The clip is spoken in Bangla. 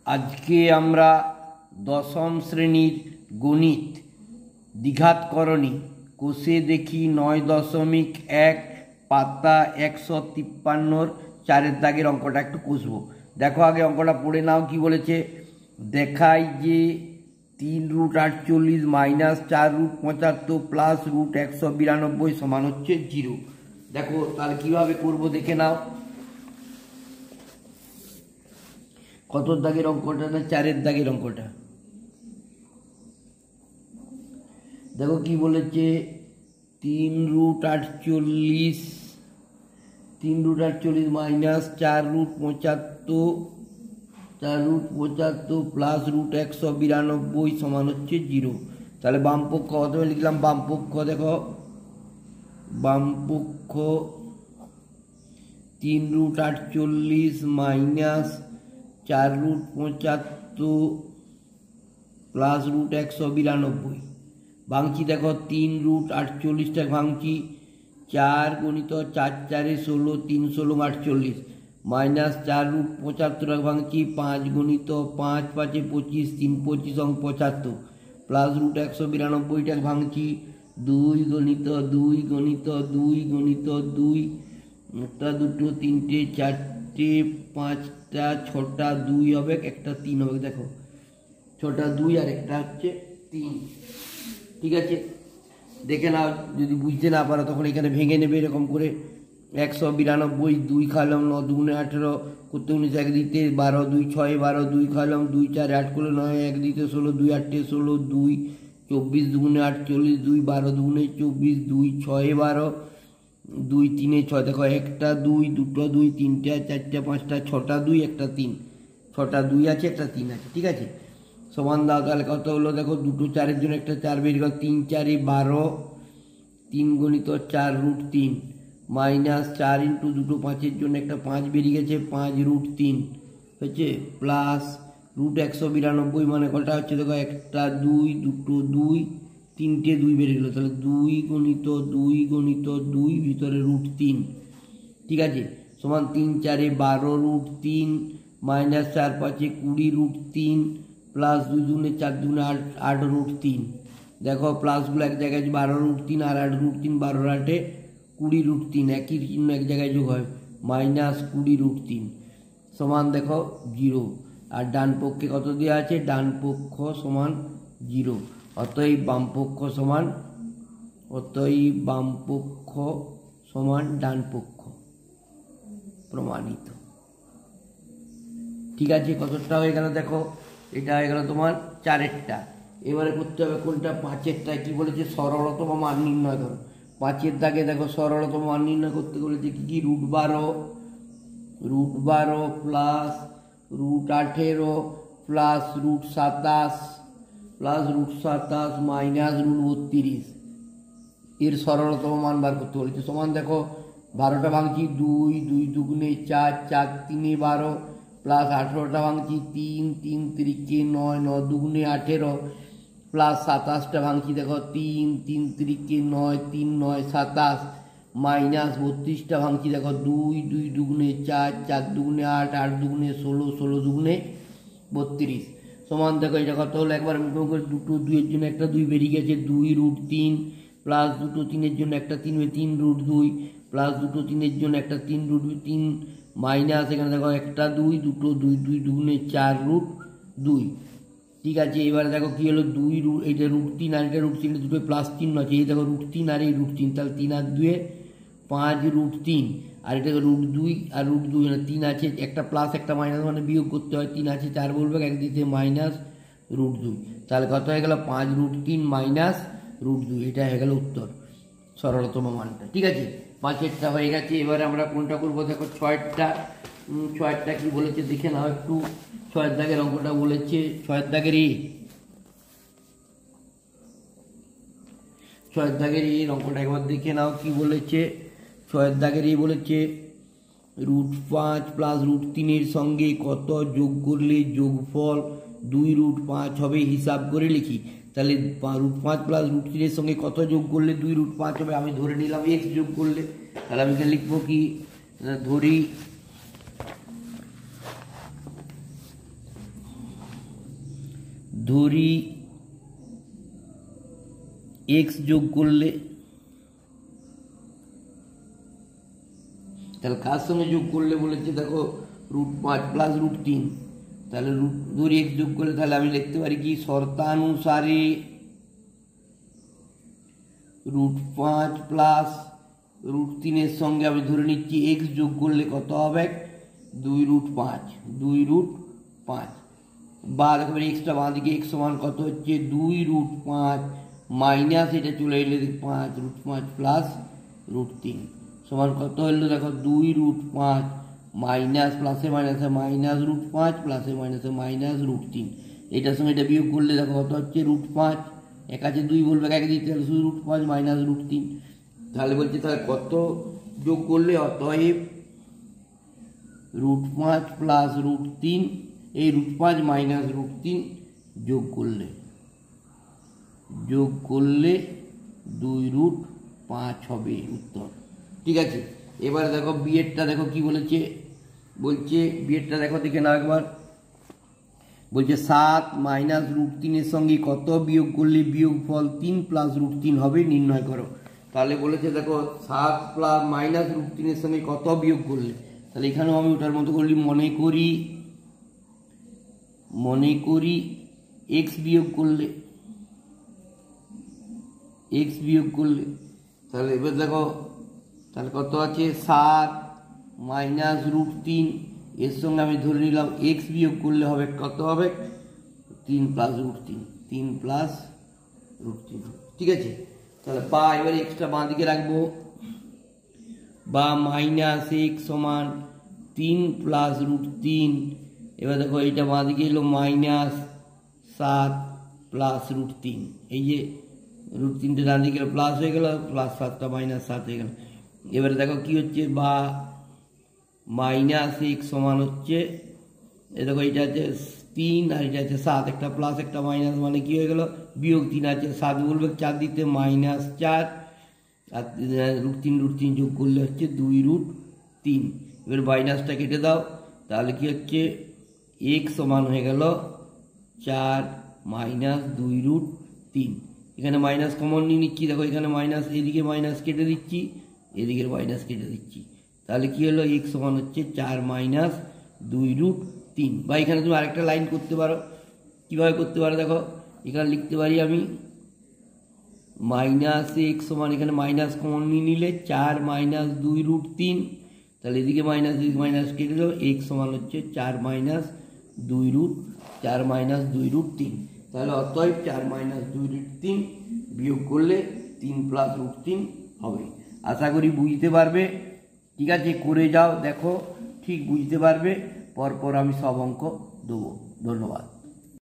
আজকে আমরা দশম শ্রেণীর গণিত দ্বিঘাতকরণী কোষে দেখি 9.1 পাতা 153 চারের দাগের অঙ্কটা একটু কষবো। দেখো আগে অঙ্কটা পড়ে নাও। কি বলেছে? দেখায় যে 3√48 মাইনাস 4√75 প্লাস √192 সমান হচ্ছে 0। দেখো তাহলে কিভাবে করবো দেখে নাও। কত দাগের অঙ্কটা? না, চারের দাগের অঙ্কটা। দেখো কি বলেছে, 3√48 মাইনাস 4√75 প্লাস √192 সমান হচ্ছে 0। তাহলে বামপক্ষ কত লিখলাম? বামপক্ষ দেখো, বামপক্ষ 3√48 মাইনাস 4√75 প্লাস √192 ভাঙছি। দেখো 3√48 ভাঙছি, 4 গুণিত 4 4 16, 3 16 48 মাইনাস 4√75 ভাঙছি, 5 গুণিত 5 5 25, 3 25 75 প্লাস √192 ভাঙছি, 2 গুণিত 2 গুণিত 2 গুণিত 2 একটা দুটো তিনটে চারটে পাঁচটা ছটা 2 হবে, একটা 3 হবে। দেখো ছটা 2 আর একটা হচ্ছে 3। ঠিক আছে, দেখে নাও। যদি বুঝতে না পারো তখন এখানে ভেঙে নেবে এরকম করে। 192 2 খাইলাম, 9 2 18 করতে 19 1 দিতে 12 2 6 12 2 খাইলাম, 2 4 8 করলে 9 1 দিতে 16 2 8 16 2 24 2 48 2 12 2 24 2 6 12 2 3 6। দেখো একটা 2 দুটো 2 তিনটা চারটা পাঁচটা ছটা 2 একটা 3, ছটা 2 আছে একটা 3 আছে। ঠিক আছে, সমান দাও। তাহলে কত হলো? দেখো দুটো 4-এর জন্য একটা 4 বেরিয়ে গেল, 3 4 12, 3 গুণিত 4√3 মাইনাস 4 ইন্টু দুটো 5-এর জন্য একটা 5 বেরিয়ে গেছে, 5√3 হচ্ছে প্লাস √192 মানে কটা হচ্ছে? দেখো একটা 2 দুটো 2 তিনটে 2 বেরিয়ে গেলো। তাহলে 2 গুণিত 2 গুণিত 2 ভিতরে √3। ঠিক আছে, সমান 3 4 12√3 মাইনাস 4 5 20√3 প্লাস 2 দুগুণে 4 দুগুণে 8√3। দেখো প্লাসগুলো এক জায়গায় 12√3 আর 8√3, 12 8 20√3 একই চিহ্ন এক জায়গায় যোগ হয়, মাইনাস 20√3 সমান দেখো 0। আর ডান পক্ষে কত দেওয়া আছে? ডান পক্ষ সমান 0। অতএব বামপক্ষ সমান, অতএব বামপক্ষ সমান ডান পক্ষ, প্রমাণিত। ঠিক আছে, কতটা হয়ে গেল? দেখো এটা হয়ে গেল তোমার চারেরটা। এবারে করতে হবে কোনটা? 5-এরটা। কি বলেছে? সরলতম মান নির্ণয় করো। 5-এর দাগে দেখো সরলতম মান নির্ণয় করতে বলেছে কি কি? √12 প্লাস √18 প্লাস √27 প্লাস √27 মাইনাস √32 এর সরলতম মান বার করতে বলেছে। সমান দেখো 12টা ভাঙছি 2 2 দুগুণে 4 4 3 12 প্লাস 18টা ভাঙছি 3 3 3 9 9 দুগুণে 18 প্লাস 27টা ভাঙছি দেখো 3 3 3 9 3 9 27 মাইনাস 32টা ভাঙছি দেখো 2 2 দুগুণে 4 4 দুগুণে 8 8 দুগুণে 16 16 দুগুণে 32 সমান দেখো এটা কত হলো? একবার মুখে করে দুটো 2-এর জন্য একটা 2 বেরিয়ে গেছে, 2√3 প্লাস দুটো 3-এর জন্য একটা 3 3√2 প্লাস দুটো 3-এর জন্য একটা 3√3 মাইনাস এখানে দেখো একটা 2 দুটো 2 2 দুগুণে 4√2। ঠিক আছে, এবারে দেখো কি হলো? 2 এইটা √3 আর এটা √3 দুটো প্লাস চিহ্ন আছে। এই দেখো √3 আর এই √3, তাহলে 3 আর 2 5√3 আর এটা √2 আর √2 3 আছে, একটা প্লাস একটা মাইনাস মানে বিয়োগ করতে হয়। 3 আছে 4 বলবে, এক দিতে মাইনাস √2, তাহলে কত হয়ে গেল? 5√3 মাইনাস √2। এটা হয়ে গেল উত্তর, সরলতম মানটা। ঠিক আছে, 5-এরটা হয়ে গেছে। এবারে আমরা কোনটা করবো? দেখো 6-এরটা কি বলেছে দেখে নাও একটু। 6-এর দাগের অঙ্কটা বলেছে, 6-এর দাগের এই অঙ্কটা একবার দেখে নাও। কি বলেছে? 6-এর দাগের বলেছে √5 প্লাস √3-এর সঙ্গে কত যোগ করলে যোগফল 2√5 হবে? হিসাব করে লিখি। তাহলে √5 প্লাস √3-এর সঙ্গে কত যোগ করলে 2√5 হবে? আমি ধরে নিলাম x যোগ করলে। তাহলে আমি এখানে লিখবো কি? ধরি ধরি এক্স যোগ করলে, তাহলে কার সঙ্গে যোগ করলে বলেছে দেখো √5 প্লাস √3, তাহলে ধরি এক্স যোগ করলে তাহলে আমি লিখতে পারি কি শর্তানুসারে √5 প্লাস √3 এর সঙ্গে আমি ধরে নিচ্ছি এক্স যোগ করলে কত হবে 2√5 বা দেখো এক্সটা বাঁ দিকে এক্স সমান কত হচ্ছে 2√5 মাইনাস এটা চলে এলে 5√5 প্লাস √3 সমান কত হলো দেখো 2√5 মাইনাস প্লাসে মাইনাসে মাইনাস √5 প্লাসে মাইনাসে মাইনাস √3, এটার সঙ্গে এটা বিয়োগ করলে দেখো কত হচ্ছে √5, এক আছে 2 বলবে একে দিতে হলে শুধু √5 মাইনাস √3, তাহলে বলছে তাহলে কত যোগ করলে অতএব √5 প্লাস √3 এই √5 মাইনাস √3 যোগ করলে 2√5 হবে উত্তর। ঠিক আছে, এবার দেখো বিয়েরটা দেখো কি বলেছে, বলছে বিয়েরটা দেখো দেখে না একবার, বলছে 7 মাইনাস √3 এর সঙ্গে কত বিয়োগ করলে বিয়োগফল 3 প্লাস √3 হবে নির্ণয় করো। তাহলে বলেছে দেখো 7 প্লাস মাইনাস √3 এর সঙ্গে কত বিয়োগ করলে, তাহলে এখানেও আমি ওটার মতো করলি মনে করি এক্স বিয়োগ করলে তাহলে এবার দেখো তাহলে কত আছে 7 মাইনাস √3 এর সঙ্গে আমি ধরে নিলাম এক্স বিয়োগ করলে হবে কত হবে 3 প্লাস √3। ঠিক আছে, তাহলে বা এবার এক্সটা বাঁ দিকে রাখবো, বা মাইনাস এক্স সমান 3 প্লাস √3, এবার দেখো এইটা বাঁ দিকে এলো মাইনাস 7 প্লাস √3, এই যে √3টা ডান দিকে প্লাস হয়ে গেল, প্লাস 7টা মাইনাস 7 হয়ে গেল। এবারে দেখো কি হচ্ছে বা মাইনাস এক্স সমান হচ্ছে এ দেখো এটা আছে 3 আর এটা আছে 7, একটা প্লাস একটা মাইনাস মানে কি হয়ে গেল বিয়োগ 3 আছে 7 বলবে 4 দিতে মাইনাস 4 আর √3 যোগ করলে হচ্ছে 2√3। এবার মাইনাসটা কেটে দাও, তাহলে কি হচ্ছে এক্স সমান হয়ে গেল 4 মাইনাস 2√3, এখানে মাইনাস কমন নিয়ে নিচ্ছি, দেখো এখানে মাইনাস এদিকে মাইনাস কেটে দিচ্ছি এদিকে মাইনাস কেটে দিচ্ছি, তাহলে কি হলো এক্স সমান হচ্ছে 4 মাইনাস 2√3। বা এখানে তুমি আরেকটা লাইন করতে পারো, কিভাবে করতে পারো দেখো এখানে লিখতে পারি আমি মাইনাস এক্স সমান এখানে মাইনাস কমন নিয়ে নিলে 4 মাইনাস 2√3, তাহলে এদিকে মাইনাস এদিকে মাইনাস কেটে দেবো, এক্স সমান হচ্ছে 4 মাইনাস 2√3, তাহলে অতএব 4 মাইনাস 2√3 বিয়োগ করলে 3 প্লাস √3 হবে। আশা করি বুঝতে পারবে। ঠিক আছে, করে যাও, দেখো ঠিক বুঝতে পারবে, পরপর আমি সব অঙ্ক দেবো। ধন্যবাদ।